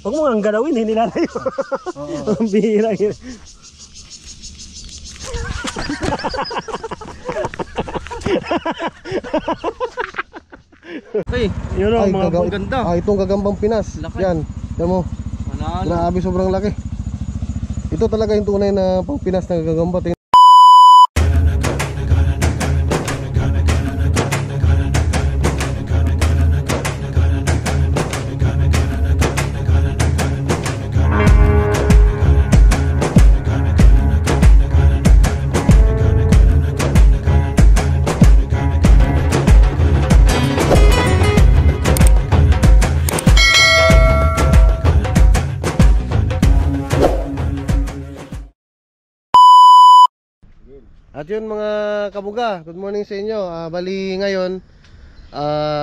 Huwag mo ang galawin, hindi nilalayo. Ang bihira yun. Ay, yun o, mga ganda. Itong gagambang Pinas. Laki. Yan, yan mo. Grabe, sobrang laki. Ito talaga yung tunay na pang Pinas na gagamba. At yun mga kabuga, good morning sa inyo. Bali ngayon,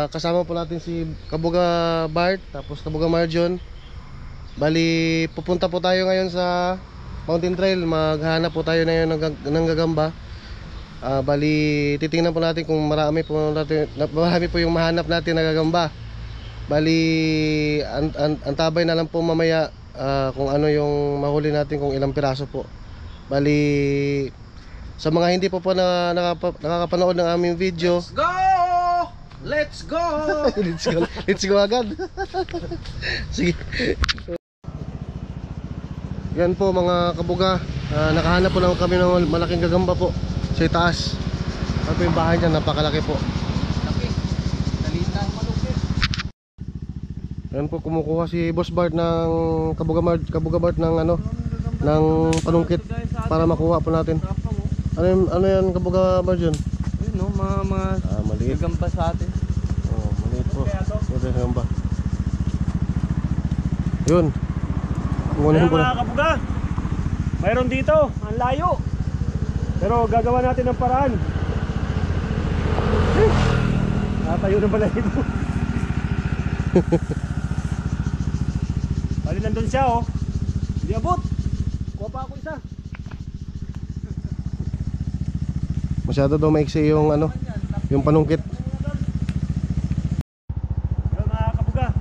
kasama po natin si Kabuga Bart, tapos Kabuga Marjon. Bali pupunta po tayo ngayon sa Mountain Trail. Maghanap po tayo na yun ng gagamba. Bali titingnan po natin kung marami po yung mahanap natin na gagamba. Bali antabay na lang po mamaya kung ano yung mahuli natin, kung ilang piraso po. Bali sa mga hindi po nakakapanood ng aming video, Let's go! Let's go! Let's go agad. Sige. Yan po mga kabuga, nakahanap po lang kami ng malaking gagamba po sa itaas. Ano po yung bahay dyan, napakalaki po. Laki. Dalitan malupit. Yan po, kumukuha si Boss Bart ng Kabuga Bart ng ng panungkit para makuha po natin. Ano yan Kabuga Marjon? Ayun no, mga maliit. gagamba sa atin. Oh, maliit po. Ito yung gagamba. Yun. Kaya mga kabuga, mayroon dito, ang layo. Pero gagawa natin ng paraan. Natayo na pala ito. Bali nandun siya oh. Hindi abot. Kuha pa ako isa. Masyado daw maiksi yung yung panungkit. Pero mga kabuga,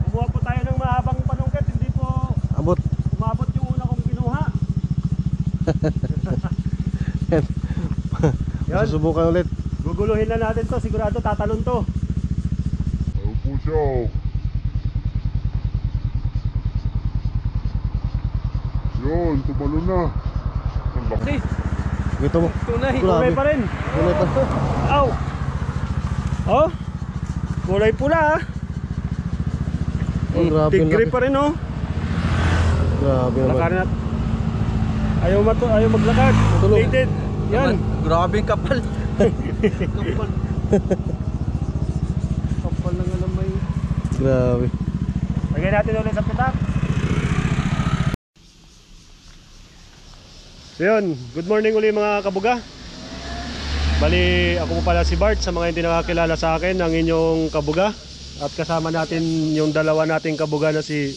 kumuha po tayo ng mahabang panungkit. Hindi po Abot. umabot yung una kong kinuha. Yan. Susubukan ulit. Guguluhin na natin to, sigurado tatalon to. Ayaw po siya. Yun, tumalo na. Ang laki. Dito mo. Tunay. Kulay pa rin. Kulay pa. Aw. Oh. Kulay pula ah. Oh, grabe yung Tigre laki. pa rin oh. Grabe naman. Lakarin natin. Ayaw maglakad. Matulog. Dated. Yan. Grabe yung kapal. Kapal. Kapal ng alamay. Grabe. Lagyan natin ulit sa pitak. So yun, good morning uli mga kabuga. Bali ako po pala si Bart, sa mga hindi nakakilala sa akin, ang inyong kabuga. At kasama natin yung dalawa nating kabuga na si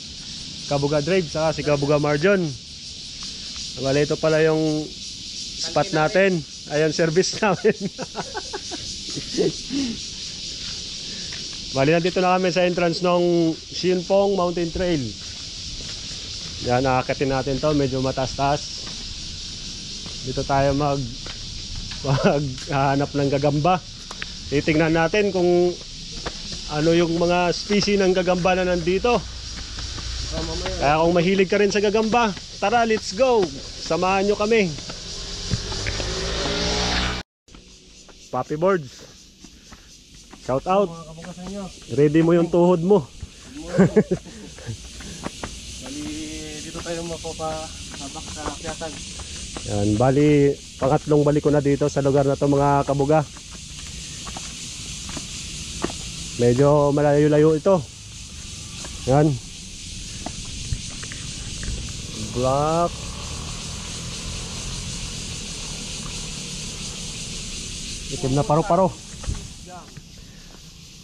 Kabuga Drive saka si Kabuga Marjon. Bali ito pala yung spot natin. Ayan, service namin. Bali nandito na kami sa entrance ng Sinpong Mountain Trail. Yan, nakakatin natin to, medyo mataas-taas. Dito tayo maghanap ng gagamba. Titingnan natin kung ano yung mga species ng gagamba na nandito. Kaya kung mahilig ka rin sa gagamba, tara, let's go! Samahan nyo kami. Puppy Boards, shout out. Ready mo yung tuhod mo. Bali dito tayo mapapahabak sa akyatan. Yan, bali pangatlong balik ko na dito sa lugar na to mga kabuga. Medyo malayo-layo ito. Yan. Black. Itim na paro-paro.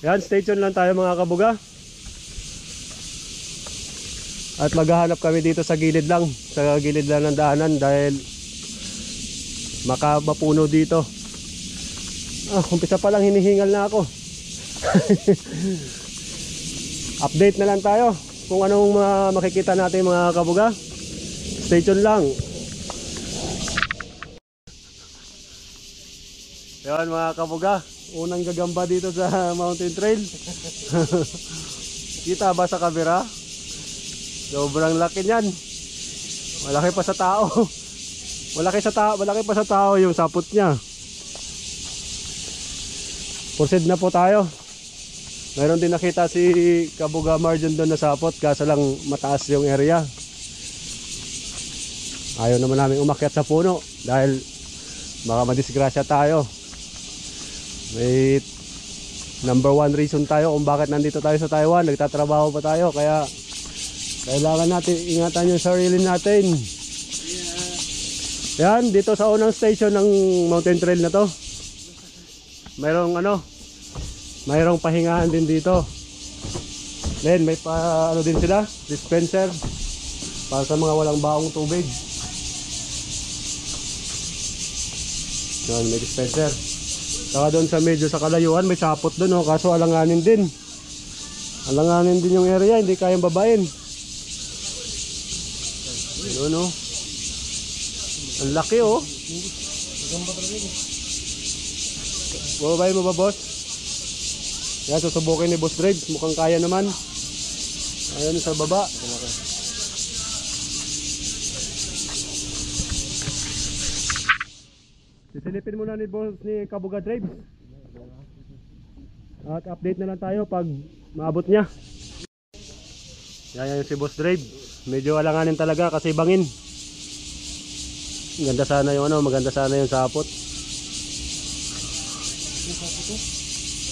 Yan, stay tuned lang tayo mga kabuga. At maghahanap kami dito sa gilid lang ng daanan dahil mapuno dito. Umpisa pa lang hinihingal na ako. Update na lang tayo kung anong makikita natin mga kabuga. Stay tuned lang. Yan mga kabuga, unang gagamba dito sa mountain trail. Kita ba sa kamera? Sobrang laki niyan. Malaki pa sa tao. Malaki pa sa tao yung sapot niya. Proceed na po tayo. Mayroon din nakita si Kabuga Marjon doon na sapot, kaso lang mataas yung area. Ayaw naman namin umakyat sa puno dahil baka madisgrasya tayo. May number one reason tayo kung bakit nandito tayo sa Taiwan. Nagtatrabaho pa tayo, kaya kailangan natin ingatan yung sarili natin. Yan, dito sa unang station ng mountain trail na to, mayroong pahingahan din dito. Then may ano din sila, dispenser para sa mga walang baong tubig. Yan, may dispenser. Saka doon sa medyo sa kalayuan may sapot doon, kaso alanganin din yung area, hindi kayang babain. Yun ang laki bababain mo ba, boss? Yan, susubukin ni Boss Drives, mukhang kaya naman. Ayan sa baba. Sisilipin muna ni Kabuga Drives. At update na lang tayo pag maabot niya. Yan si Boss Drives. Medyo alanganin talaga kasi bangin. Maganda sana yung sapot.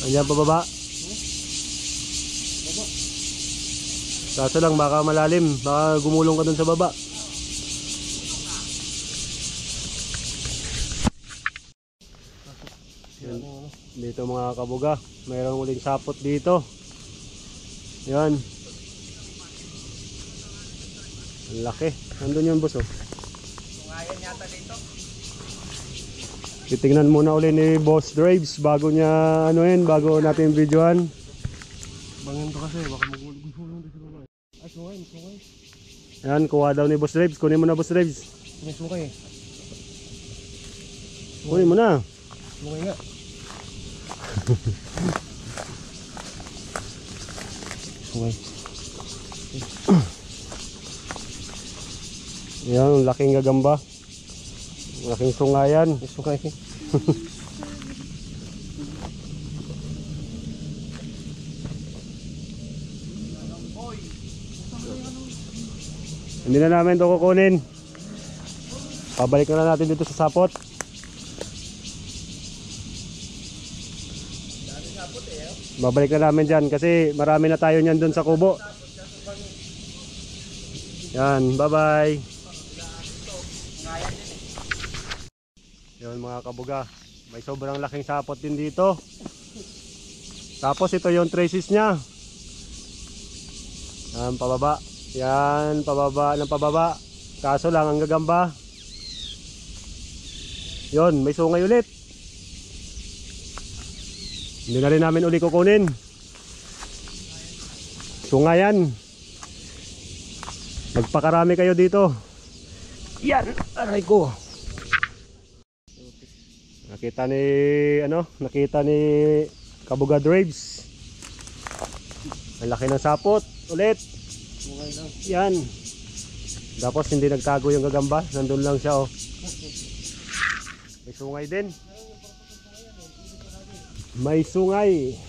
Ayan pababa. Kaso lang baka malalim, baka gumulong ka dun sa baba. Yan. Dito mga kabuga, mayroong uling sapot dito. Yan. Ang laki. Nandun yung boss. Tungayan yata dito. Titingnan muna ulit ni Boss Drives bago niya bago natin videoan. Bangin to kasi, baka magulong dito sa baba. Ay, sungay. Yan, kuha daw ni Boss Drives. Kunin mo na, Boss Drives. May sungay. Kunin mo na. Sungay nga. Sungay. Yan, laking gagamba. Laking sungayan. May sungay. Hindi na namin ito kukunin. Pabalik na lang natin dito sa sapot. Babalik na namin dyan kasi marami na tayo nyan dun sa kubo. Yan, bye bye. Yan mga kabuga, may sobrang laking sapot din dito. Tapos ito yung traces nya. Yan, pababa. Yan, pababa ng pababa. Kaso lang ang gagamba. Yon, may sungay ulit. Hindi na rin namin uli kukunin. Sungayan. Magpakarami kayo dito. Yan, aray ko. Nakita ni Kabuga Drives. Ang laki ng sapot ulit. Yan. Tapos hindi nagtago yung gagamba, nandun lang siya May sungay din. May sungay.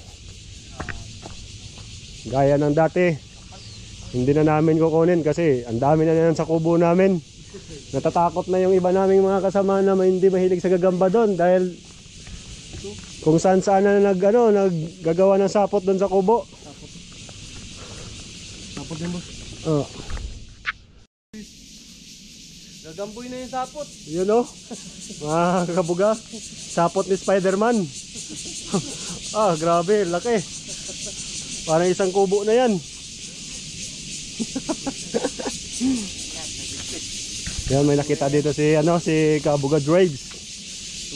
Gaya ng dati. Hindi na namin kukunin kasi ang dami na yan sa kubo namin. Natatakot na yung iba naming mga kasama na hindi mahilig sa gagamba doon dahil kung saan na naggagawa ng sapot doon sa kubo. Sapot din, boss. Gagamboy na yung sapot. Yun mga kabuga, sapot ni Spider-Man. Grabe, laki. Parang isang kubo na yan. Yan, may nakita dito si Kabuga Drives.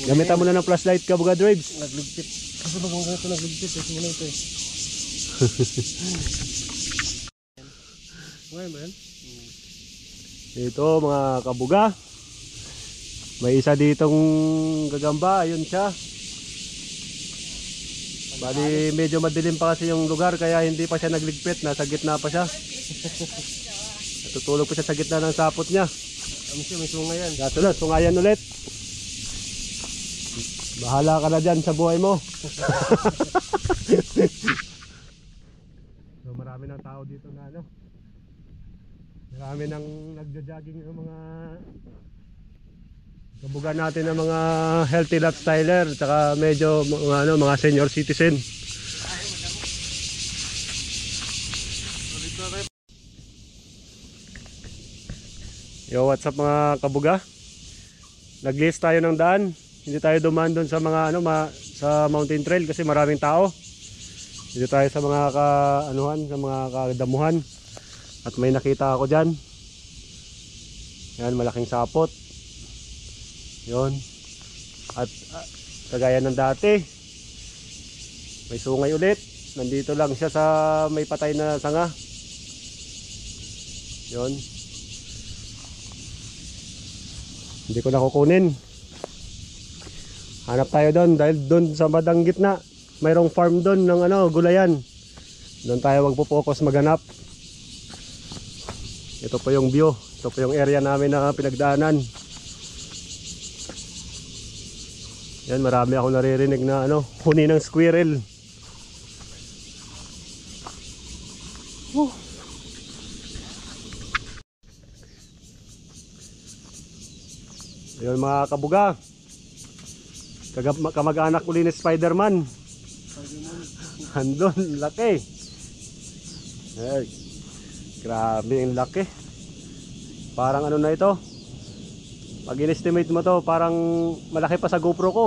Gamitan mo na ng flashlight, Kabuga Drives. Nagligpit. Kasi pag mga ito nagligpit, kasi muna ito Ngayon ba yan? Ito mga kabuga. May isa ditong gagamba, ayun siya. Bali medyo madilim pa kasi yung lugar kaya hindi pa siya nagligpit, nasa gitna pa siya. Natutulog pa siya sa gitna ng sapot niya. May sungayan. Gato na, sungayan ulit. Bahala ka na dyan sa buhay mo. So marami ng tao dito na ano. Marami nang nagja-jogging ng mga kabuga natin ng mga healthy lifestyler, tsaka medyo mga senior citizen. Yo, what's up mga kabuga? Nag-list tayo ng daan. Hindi tayo dumaan doon sa mga sa mountain trail kasi maraming tao. Dito tayo sa mga sa mga kadamuhan. At may nakita ako diyan. Yan, malaking sapot. Yon. At kagaya ng dati, may sungay ulit. Nandito lang siya sa may patay na sanga. Yon. Hindi ko na kukunin. Hanap tayo doon dahil doon sa badang gitna mayroong farm doon ng gulayan. Doon tayo magpo-focus maghanap. Ito po yung view. Ito po yung area namin na pinagdaanan. Yan, marami ako naririnig na huni ng squirrel. Ayun mga kabuga. Kamag-anak uli ni Spider-Man. Andun, laki. Ay, grabe yung laki. Parang na ito. Pag in-estimate mo to, parang malaki pa sa GoPro ko.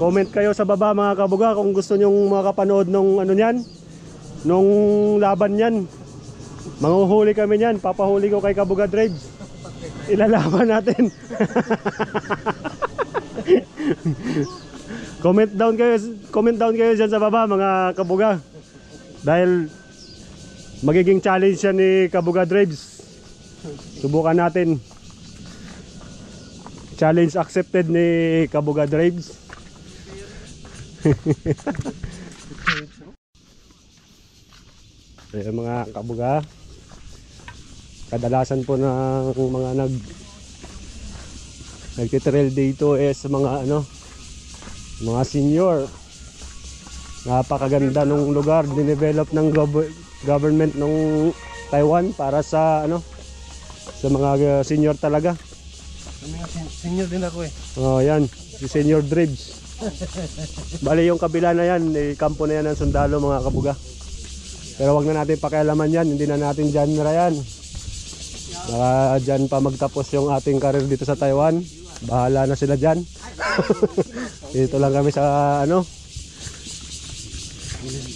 Comment kayo sa baba mga kabuga kung gusto nyong makapanood nung niyan, nung laban niyan. Manguhuli kami niyan, papahuli ko kay Kabuga Drives. Ilalaban natin. Comment down kayo diyan sa baba mga kabuga. Dahil magiging challenge yan ni Kabuga Drives. Subukan natin. Challenge accepted ni Kabuga Drives. Ayan mga kabuga. Kadalasan po ng mga nagtitrail dito is mga mga senior. Napakaganda ng lugar, dinevelop ng government ng Taiwan para sa sa mga senior talaga. Senior din ako eh. Oh, yan, si Senior Drives. Bali yung kabila na yan, kampo na yan ng sundalo mga kabuga. Pero wag na natin pakialaman yan, hindi na natin genre yan. Baka dyan pa magtapos yung ating karir dito sa Taiwan. Bahala na sila dyan. Dito lang kami sa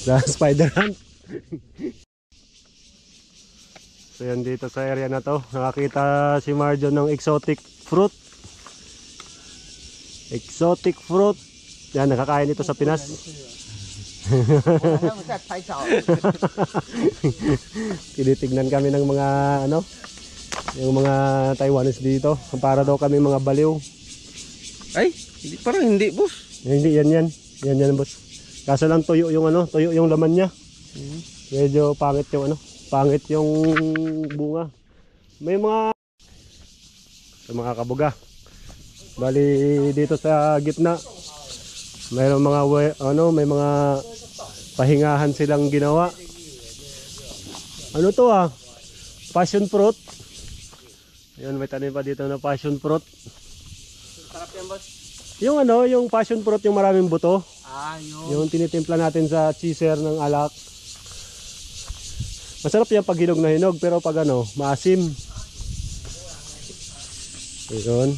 sa Spider Hunt. So yan, dito sa area na to nakakita si Marjo ng exotic fruit. Exotic fruit. Yan, nakakain ito sa Pinas. Tinitignan kami ng mga yung mga Taiwanese dito. Para daw kami mga baliw. Ay, parang hindi boss. Hindi, yan boss. Kaso lang tuyo yung tuyo yung laman niya. Medyo pangit yung pangit yung bunga. May mga kabuga. Bali dito sa gitna mayroong mga may mga pahingahan silang ginawa. Ano to passion fruit. Ayun, may tanim pa dito na passion fruit. Sarap yan, boss. Yung yung passion fruit yung maraming buto. Yun. Yung tinitimpla natin sa cheeser ng alak. Masarap yan pag hinog na hinog, pero pag maasim. Ayun.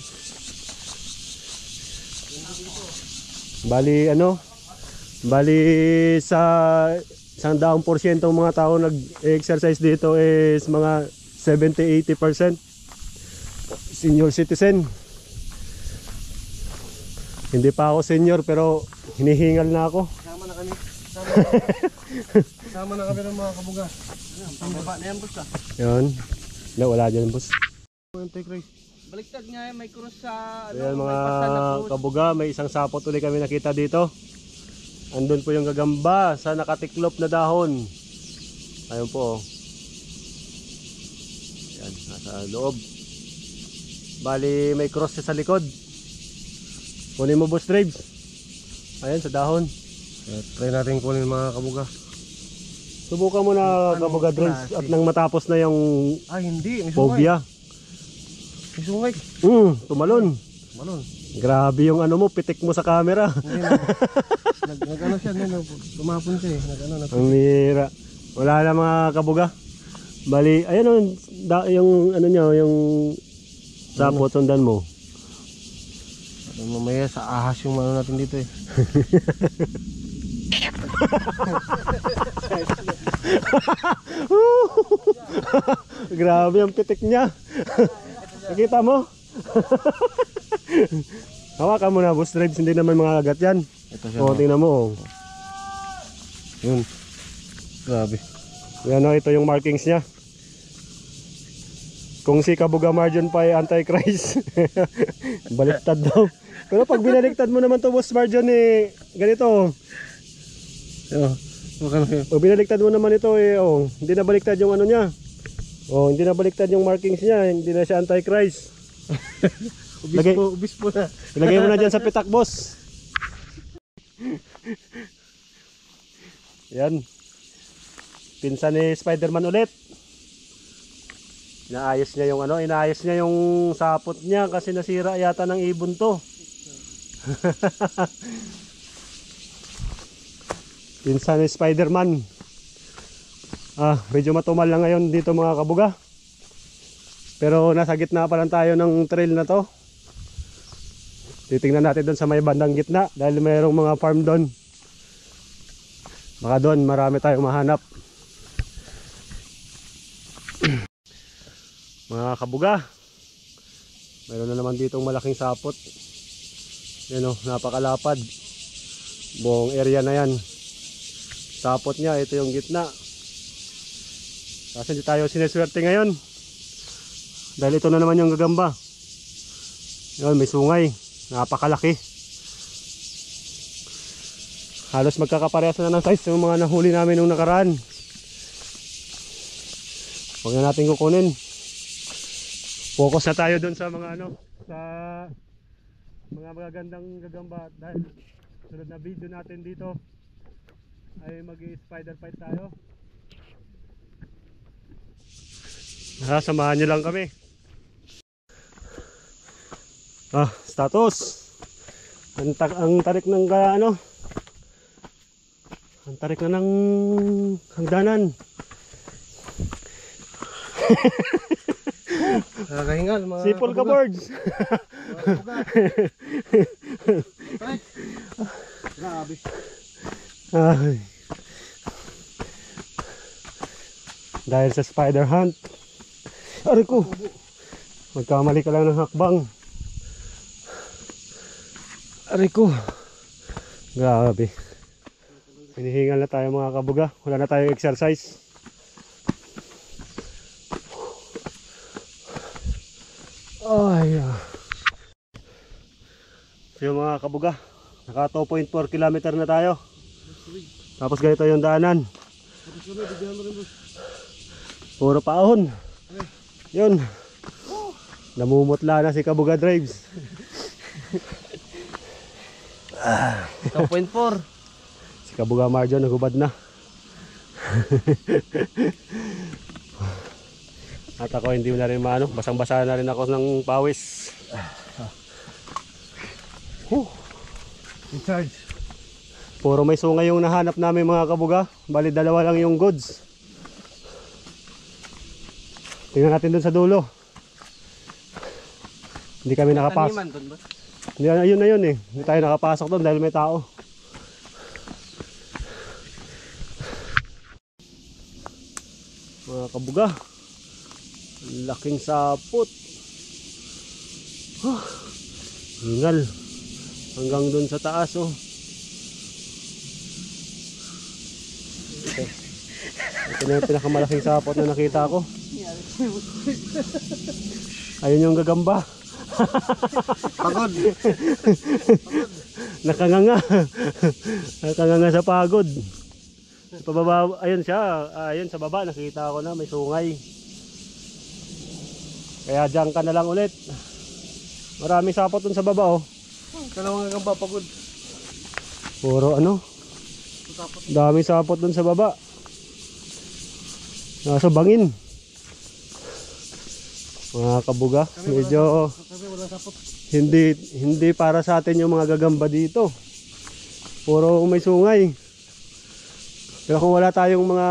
Bali sa 100% ng mga tao nag-exercise dito is mga 70-80% senior citizen. Hindi pa ako senior pero hinihingal na ako. Sama na kami. Kasama na kami ng mga kabuga. Ang baba na yan, boss ah. Yun. No, wala dyan, boss. Antichrist. Baliktad nga yan, may cross sa Ayan may mga pasta na cross. kabuga, may isang sapot ulit kami nakita dito. Andun po yung gagamba sa nakatiklop na dahon. Ayun po. Ayan, nasa loob. Bali may cross siya sa likod. Kunin mo, boss Drapes. Ayan sa dahon. Try natin kunin mga kabuga. Subukan mo na kabuga Drapes at nang matapos na yung Hindi, may sungay. phobia. May sungay. Tumalon. Malon. Grabe yung ano mo, pitik mo sa camera. Nag-ano siya, tumapon siya eh. Nag-ano, Ang mira. Wala na mga kabuga. Bali, ayan o, yung ano nyo, yung sapot, sundan mo. Mamaya sa ahas yung ano natin dito eh. Grabe ang pitik niya. Nakita mo? Hawakan mo na, boss Drapes, hindi naman mga agat yan. Ito siya. O, tingnan mo. Oh. Yun. Grabe. Yan o, ito yung markings niya. Kung si Kabuga Marjon pa ay Antichrist, baliktad daw. Pero pag binaliktad mo naman to, boss Marjon, eh, ganito. Yun. Pag binaliktad mo naman ito, eh, oh, hindi na baliktad yung ano niya. Oh, hindi na baliktad yung markings niya, hindi na siya Antichrist. Ubis po na. Ilagay mo na dyan sa pitak, boss. Yan. Pinsan ni Spider-Man ulit. Inaayos niya yung ano, inaayos niya yung sapot niya kasi nasira yata ng ibon to. Pinsan ni Spider-Man. Medyo matumal lang ngayon dito mga kabuga. Pero nasa gitna pa lang tayo ng trail na to. Titingnan natin doon sa may bandang gitna dahil mayroong mga farm doon. Baka doon marami tayong mahanap. Mga kabuga, mayroon na naman ditong malaking sapot. Yan o, napakalapad. Buong area na yan. Sapot niya, ito yung gitna. Kasi hindi tayo sineswerte ngayon. Dahil ito na naman yung gagamba. Yan, may sungay. Napakalaki. Halos magkakaparehas na ng size yung mga nahuli namin nung nakaraan. Huwag na natin kukunin. Focus na tayo dun sa mga ano, sa mga magagandang gagamba dahil sunod na video natin dito ay mag-spider fight tayo. Samahan nyo lang kami. Status. Ang tarik ng ano, ang tarik na ng hagdanan. Nakakahingal mga Sipol ka, birds. Grabe. Ay. Dahil sa spider hunt. Aray ko. Magkamali ka lang ng hakbang. Aray ko. Grabe. Hinihingal na tayo mga kabuga. Wala na tayong exercise. Ay. So yung mga kabuga, naka 2.4 km na tayo. Tapos ganito yung daanan. Puro paahon. Yun. Namumutla na si Kabuga Drives. 2.4. Si Kabuga Marjon nagubad na. At ako hindi na rin maano, basang-basa na rin ako ng pawis. In-charge. Puro may sungay yung nahanap namin mga kabuga. Bali dalawa lang yung goods. Tingnan natin dun sa dulo. Hindi kami nakapasok. Taniman doon ba? Hindi, ayun na yun eh. Hindi tayo nakapasok doon dahil may tao. Mga kabuga, laking sapot. Hingal hanggang dun sa taas oh. Ito na yung pinakamalaking sapot na nakita ko. Ayun yung gagamba. Pagod. Nakanganga. Nakanganga sa pagod. Sa pababa, ayun siya. Ayun sa baba, nakita ko na may sungay. Kaya diyan ka na lang ulit. Marami sapot dun sa baba, oh. Dalawang gagamba, pagod. Puro ano? Dami sapot dun sa baba. Nasa bangin. Mga kabuga, medyo Kami walang sapot. hindi para sa atin yung mga gagamba dito. Puro may sungay. Pero kung wala tayong mga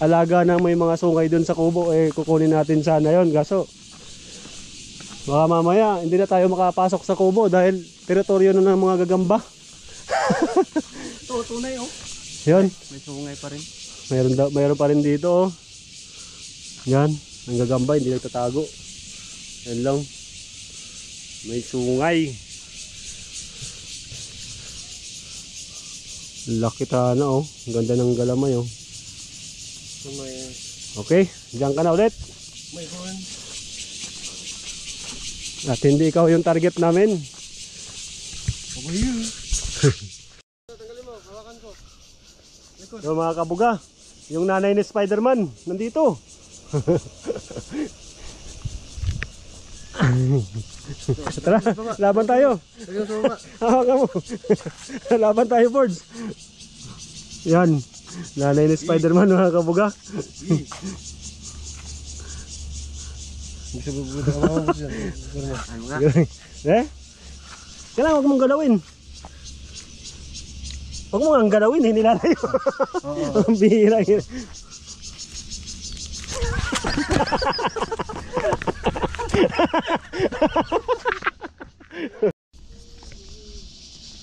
alaga na may mga sungay dun sa kubo, eh kukunin natin sana yon. Kaso baka mamaya hindi na tayo makapasok sa kubo dahil teritoryo na ng mga gagamba. Ito, tunay oh. Yan, May sungay pa rin. mayroon pa rin dito, oh. Yan, ang gagamba hindi nagtatago. Yan lang. May sungay. Laki na, oh. Ang ganda ng galamay, oh. May, Okay, diyan ka na ulit. may horn. At hindi ikaw yung target namin. Aba yun. Tanggalin mo, hawakan ko. So mga kabuga, yung nanay ni Spider-Man nandito. Tara, laban tayo. Lagyan sa baba. Hawakan mo. Laban tayo, Fords. Yan, nanay ni Spider-Man mga kabuga. Hindi sa bubud ka mga dyan. Ano nga? Eh? Kailangan huwag mong galawin. Huwag mo nga galawin, hindi lalayo. Ang bihira yun.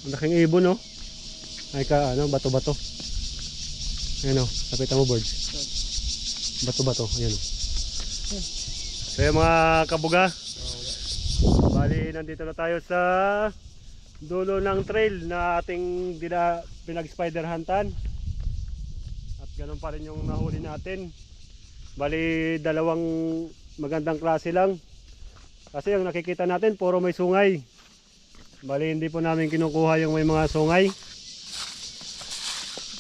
Ang laking ibon, no? Ay ka, ano, bato-bato. Ayan, o, kapitan mo, birds. Bato-bato, ayan, o. So yung mga kabuga, bali nandito na tayo sa dulo ng trail na ating pinag-spider huntan. At ganun pa rin yung nahuli natin. Bali dalawang magandang klase lang. Kasi yung nakikita natin puro may sungay. Bali hindi po namin kinukuha yung may mga sungay.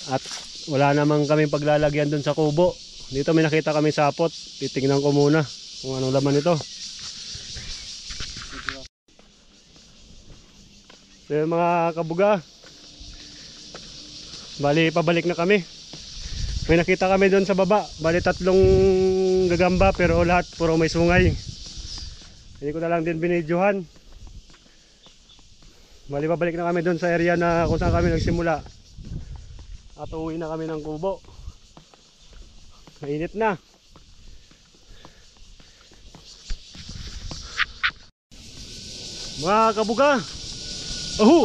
At wala namang kaming paglalagyan dun sa kubo. Dito may nakita kami sapot. Titignan ko muna kung anong laman ito. So yung mga kabuga, bali pabalik na kami. May nakita kami doon sa baba. Bali 3 gagamba pero lahat puro may sungay. Hindi ko na lang din binidyohan. Bali pabalik na kami doon sa area na kung saan kami nagsimula. At uwi na kami ng kubo. Mainit na. Mga kabuga, ahu!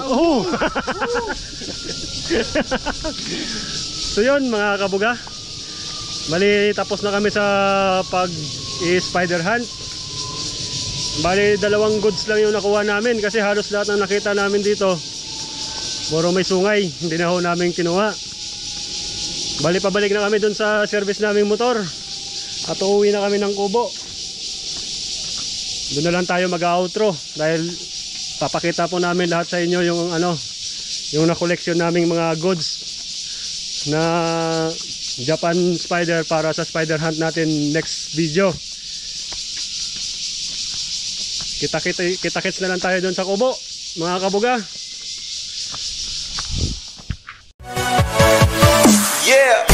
So yun mga kabuga, bali tapos na kami sa pag-spider hunt. Bali 2 goods lang yung nakuha namin kasi halos lahat ng nakita namin dito puro may sungay, hindi na ho namin kinuha. Bali pabalik na kami dun sa service naming motor at uuwi na kami ng kubo. Doon na lang tayo mag-outro dahil papakita po namin lahat sa inyo yung yung na-collection naming mga goods na Japan spider para sa spider hunt natin next video. Kita-kits na lang tayo doon sa kubo, mga kabuga. Yeah.